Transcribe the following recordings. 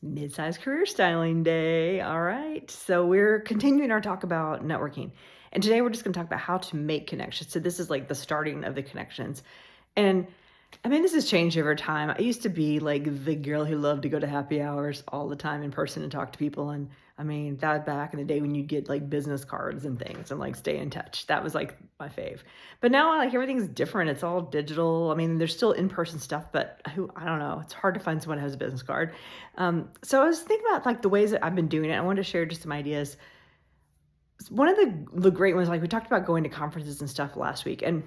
Midsize Career Styling Day. All right. So we're continuing our talk about networking. And today we're just going to talk about how to make connections. So this is like the starting of the connections. And I mean, this has changed over time. I used to be like the girl who loved to go to happy hours all the time in person and talk to people. And I mean, that was back in the day when you'd get like business cards and things and like stay in touch. That was like my fave. But now like everything's different. It's all digital. I mean, there's still in-person stuff, but I don't know. It's hard to find someone who has a business card. So I was thinking about like the ways that I've been doing it. I wanted to share just some ideas. One of the great ones, like we talked about going to conferences and stuff last week, and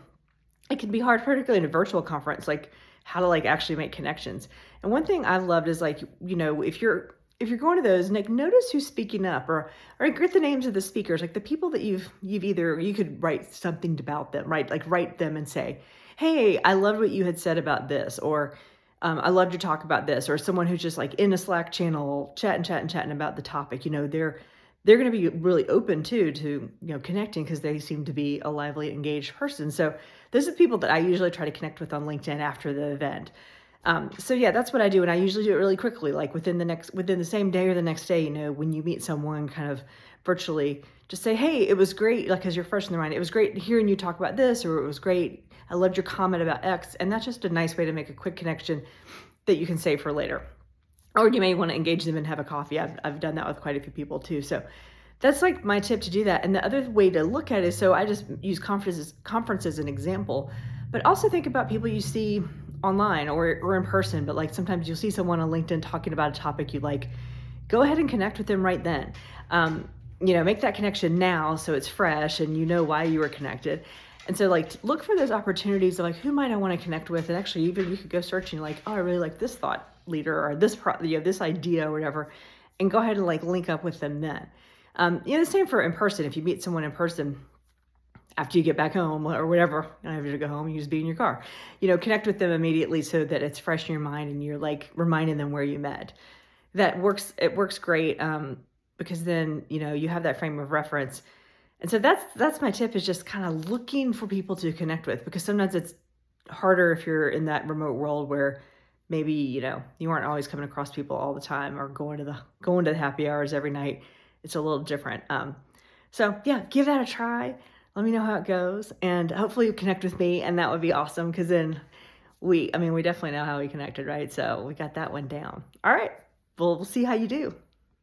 it can be hard, particularly in a virtual conference, like how to like actually make connections. And one thing I've loved is like, if you're going to those, like notice who's speaking up or get the names of the speakers, like the people that you could write something about them, right? Like write them and say, hey, I loved what you had said about this, or I loved your talk about this, or someone who's just like in a Slack channel, chatting about the topic. They're going to be really open to connecting because they seem to be a lively, engaged person. So those are the people that I usually try to connect with on LinkedIn after the event. So yeah, that's what I do. And I usually do it really quickly, like within the same day or the next day, when you meet someone kind of virtually, just say, hey, it was great. Like, cause you're fresh in their mind. It was great hearing you talk about this, or it was great. I loved your comment about X. And that's just a nice way to make a quick connection that you can save for later. Or you may want to engage them and have a coffee. I've done that with quite a few people too. So that's like my tip to do that. And the other way to look at it is, so I just use conference as an example, but also think about people you see online or in person. But like sometimes you'll see someone on LinkedIn talking about a topic you like. Go ahead and connect with them right then. Make that connection now so it's fresh and you know why you were connected. And so like look for those opportunities of like, who might I want to connect with? And actually even you could go searching like, oh, I really like this thought leader or this this idea or whatever, and go ahead and like link up with them then. The same for in person. If you meet someone in person after you get back home or whatever, you don't have to go home, you just be in your car, connect with them immediately so that it's fresh in your mind and you're like reminding them where you met. That works. It works great. Because then, you have that frame of reference. And so that's my tip, is just kind of looking for people to connect with, because sometimes it's harder if you're in that remote world where maybe, you aren't always coming across people all the time or going to the happy hours every night. It's a little different. So yeah, give that a try. Let me know how it goes, and hopefully you connect with me, and that would be awesome. Cause then we definitely know how we connected, right? So we got that one down. All right. We'll see how you do.